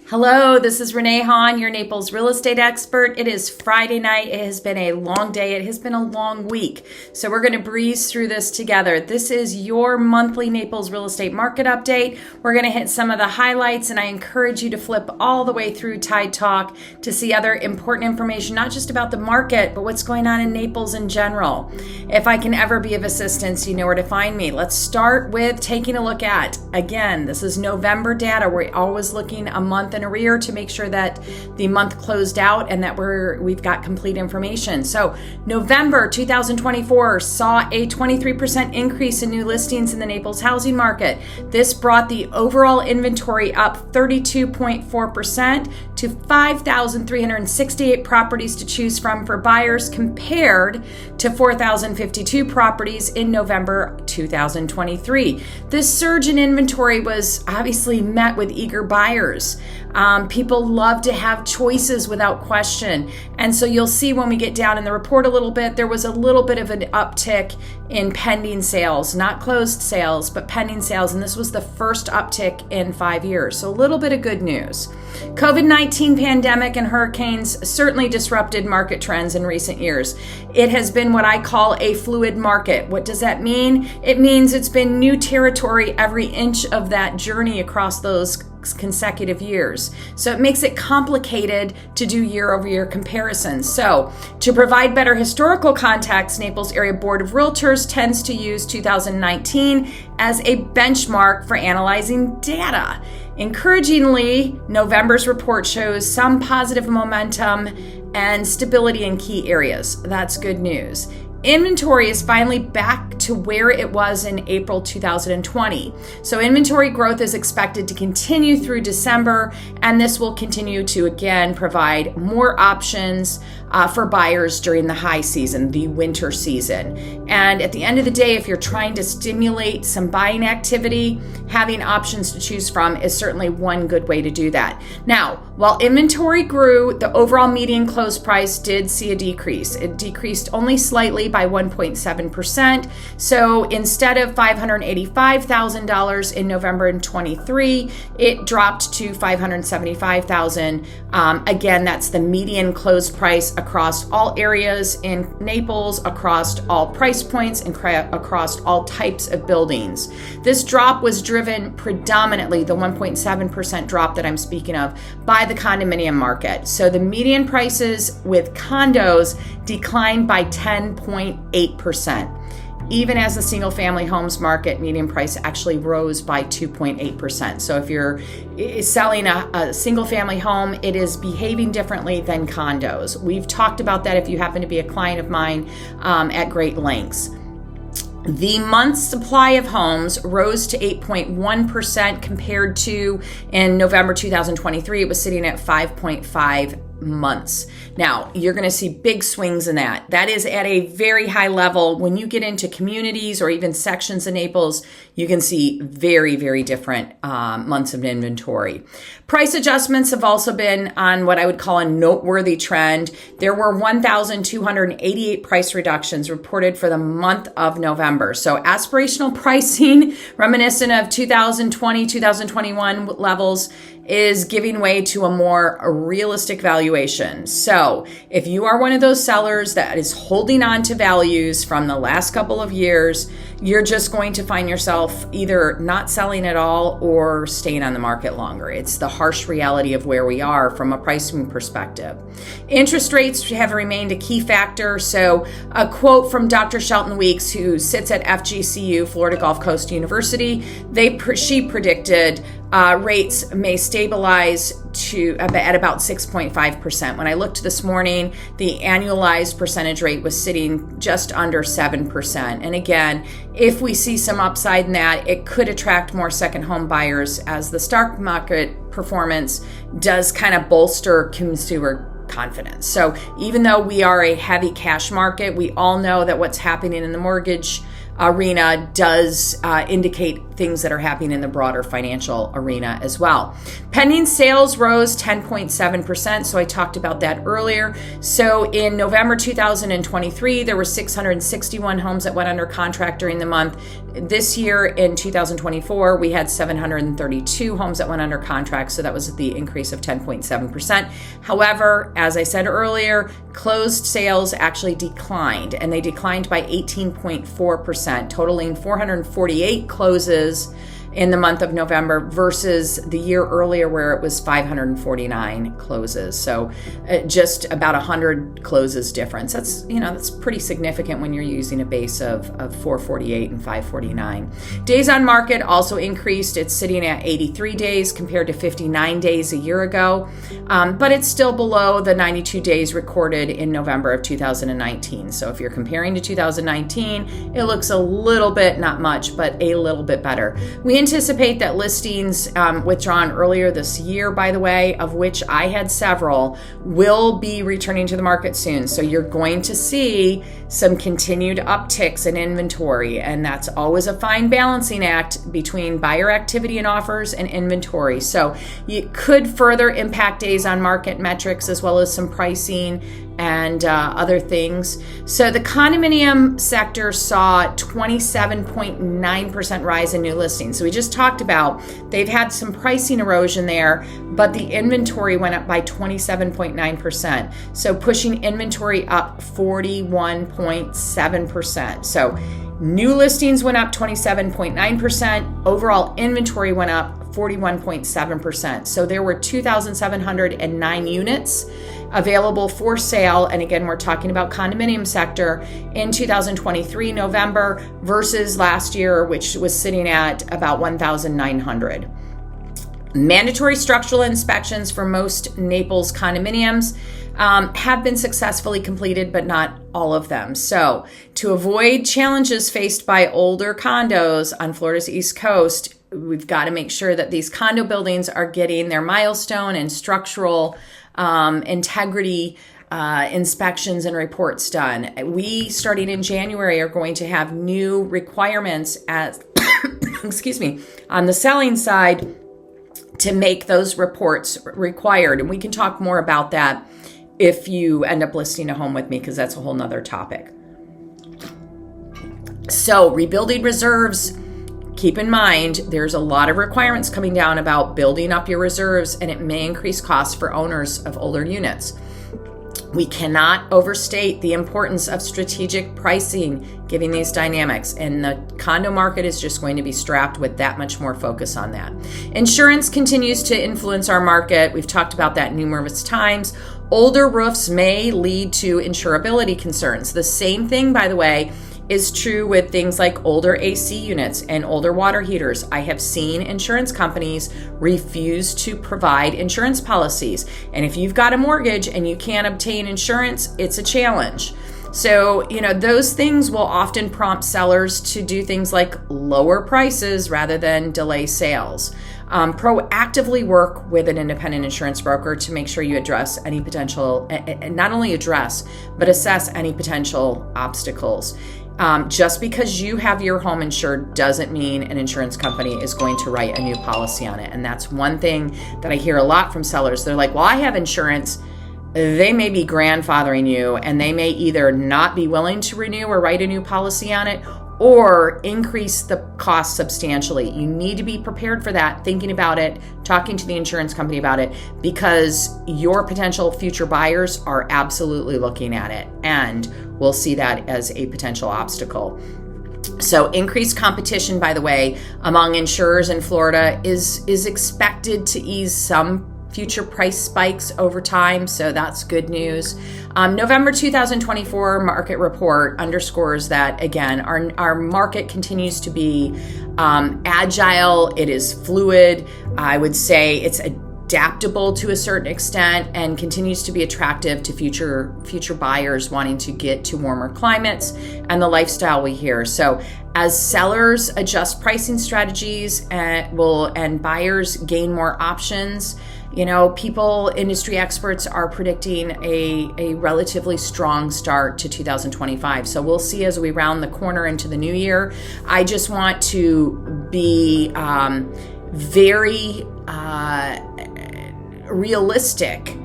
Hello, this is Renee Hahn, your Naples real estate expert. It is Friday night. It has been a long day. It has been a long week. So we're going to breeze through this together. This is your monthly Naples real estate market update. We're going to hit some of the highlights, and I encourage you to flip all the way through Tide Talk to see other important information, not just about the market, but what's going on in Naples in general. If I can ever be of assistance, you know where to find me. Let's start with taking a look at, again, this is November data. We're always looking a month in arrear to make sure that the month closed out and that we've got complete information. So November 2024 saw a 23% increase in new listings in the Naples housing market. This brought the overall inventory up 32.4% to 5,368 properties to choose from for buyers, compared to 4,052 properties in November 2023. This surge in inventory was obviously met with eager buyers. People love to have choices without question. And so you'll see when we get down in the report a little bit, there was a little bit of an uptick in pending sales, not closed sales, but pending sales. And this was the first uptick in 5 years. So a little bit of good news. COVID-19 pandemic and hurricanes certainly disrupted market trends in recent years. It has been what I call a fluid market. What does that mean? It means it's been new territory every inch of that journey across those consecutive years. So it makes it complicated to do year-over-year comparisons. So to provide better historical context, Naples Area Board of Realtors tends to use 2019 as a benchmark for analyzing data. Encouragingly, November's report shows some positive momentum and stability in key areas. That's good news. Inventory is finally back to where it was in April 2020. So inventory growth is expected to continue through December, and this will continue to, again, provide more options for buyers during the high season, the winter season. And at the end of the day, if you're trying to stimulate some buying activity, having options to choose from is certainly one good way to do that. Now, while inventory grew, the overall median close price did see a decrease. It decreased only slightly by 1.7%. So instead of $585,000 in November in 23, it dropped to $575,000. Again, that's the median close price across all areas in Naples, across all price points, and across all types of buildings. This drop was driven predominantly, the 1.7% drop that I'm speaking of, by the condominium market. So the median prices with condos declined by 10.8%. Even as the single family homes market median price actually rose by 2.8%. So if you're selling a single family home, it is behaving differently than condos. We've talked about that if you happen to be a client of mine at great lengths. The month's supply of homes rose to 8.1% compared to in November 2023, it was sitting at 5.5 months. Now, you're going to see big swings in that. That is at a very high level. When you get into communities or even sections of Naples, you can see very, very different months of inventory. Price adjustments have also been on what I would call a noteworthy trend. There were 1,288 price reductions reported for the month of November. So aspirational pricing, reminiscent of 2020, 2021 levels, is giving way to a more realistic valuation. So if you are one of those sellers that is holding on to values from the last couple of years, you're just going to find yourself either not selling at all or staying on the market longer. It's the harsh reality of where we are from a pricing perspective. Interest rates have remained a key factor. So a quote from Dr. Shelton Weeks, who sits at FGCU, Florida Gulf Coast University, she predicted rates may stabilize at about 6.5%. When I looked this morning, the annualized percentage rate was sitting just under 7%. And again, if we see some upside in that, it could attract more second home buyers, as the stock market performance does kind of bolster consumer confidence. So even though we are a heavy cash market, we all know that what's happening in the mortgage arena does indicate things that are happening in the broader financial arena as well. Pending sales rose 10.7%. So I talked about that earlier. So in November 2023, there were 661 homes that went under contract during the month. This year in 2024, we had 732 homes that went under contract. So that was the increase of 10.7%. However, as I said earlier, closed sales actually declined, and they declined by 18.4%, totaling 448 closes in the month of November versus the year earlier where it was 549 closes. So just about 100 closes difference. That's pretty significant when you're using a base of 448 and 549. Days on market also increased. It's sitting at 83 days compared to 59 days a year ago, but it's still below the 92 days recorded in November of 2019. So if you're comparing to 2019, it looks a little bit, not much, but a little bit better. We anticipate that listings withdrawn earlier this year, by the way, of which I had several, will be returning to the market soon. So you're going to see some continued upticks in inventory, and that's always a fine balancing act between buyer activity and offers and inventory. So it could further impact days on market metrics as well as some pricing and other things. So the condominium sector saw 27.9% rise in new listings. So we just talked about they've had some pricing erosion there, but the inventory went up by 27.9%. So pushing inventory up 41.7%. So new listings went up 27.9%. Overall inventory went up 41.7%. So there were 2,709 units available for sale. And again, we're talking about condominium sector in 2023 November versus last year, which was sitting at about 1,900. Mandatory structural inspections for most Naples condominiums have been successfully completed, but not all of them. So to avoid challenges faced by older condos on Florida's East Coast, we've got to make sure that these condo buildings are getting their milestone and structural integrity inspections and reports done. We, starting in January, are going to have new requirements as on the selling side to make those reports required. And we can talk more about that if you end up listing a home with me, because that's a whole nother topic. So rebuilding reserves, keep in mind, there's a lot of requirements coming down about building up your reserves, and it may increase costs for owners of older units. We cannot overstate the importance of strategic pricing given these dynamics, and the condo market is just going to be strapped with that much more focus on that. Insurance continues to influence our market. We've talked about that numerous times. Older roofs may lead to insurability concerns. The same thing, by the way, is true with things like older AC units and older water heaters. I have seen insurance companies refuse to provide insurance policies. And if you've got a mortgage and you can't obtain insurance, it's a challenge. So, those things will often prompt sellers to do things like lower prices rather than delay sales. Proactively work with an independent insurance broker to make sure you address any potential, not only address, but assess any potential obstacles. Just because you have your home insured doesn't mean an insurance company is going to write a new policy on it. And that's one thing that I hear a lot from sellers. They're like, well, I have insurance. They may be grandfathering you, and they may either not be willing to renew or write a new policy on it, or increase the cost substantially. You need to be prepared for that, thinking about it, talking to the insurance company about it, because your potential future buyers are absolutely looking at it, and we'll see that as a potential obstacle. So increased competition, by the way, among insurers in Florida is expected to ease some future price spikes over time, so that's good news. November 2024 market report underscores that, again, our market continues to be agile. It is fluid. I would say it's adaptable to a certain extent and continues to be attractive to future buyers wanting to get to warmer climates and the lifestyle we hear. So as sellers adjust pricing strategies and buyers gain more options, Industry experts are predicting a relatively strong start to 2025. So we'll see as we round the corner into the new year. I just want to be very realistic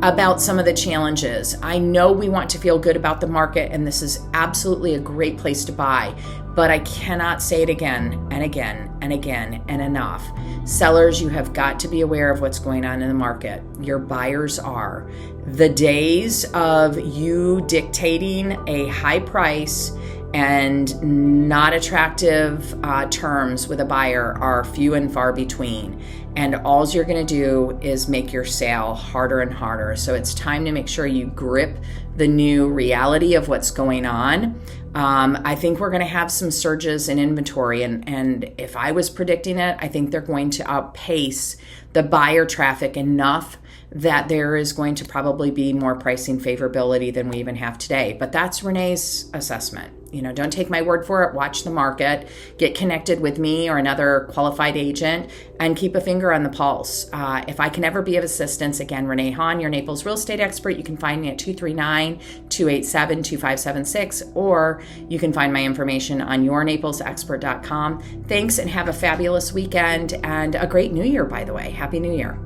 about some of the challenges. I know we want to feel good about the market, and this is absolutely a great place to buy, but I cannot say it again and again and again and enough. Sellers, you have got to be aware of what's going on in the market. Your buyers are. The days of you dictating a high price and not attractive terms with a buyer are few and far between. And all you're going to do is make your sale harder and harder. So it's time to make sure you grip the new reality of what's going on. I think we're going to have some surges in inventory. And if I was predicting it, I think they're going to outpace the buyer traffic enough that there is going to probably be more pricing favorability than we even have today. But that's Renee's assessment. Don't take my word for it. Watch the market, get connected with me or another qualified agent, and keep a finger on the pulse. If I can ever be of assistance, again, Renee Hahn, your Naples real estate expert. You can find me at 239-287-2576, or you can find my information on yournaplesexpert.com. Thanks, and have a fabulous weekend and a great new year, by the way. Happy New Year.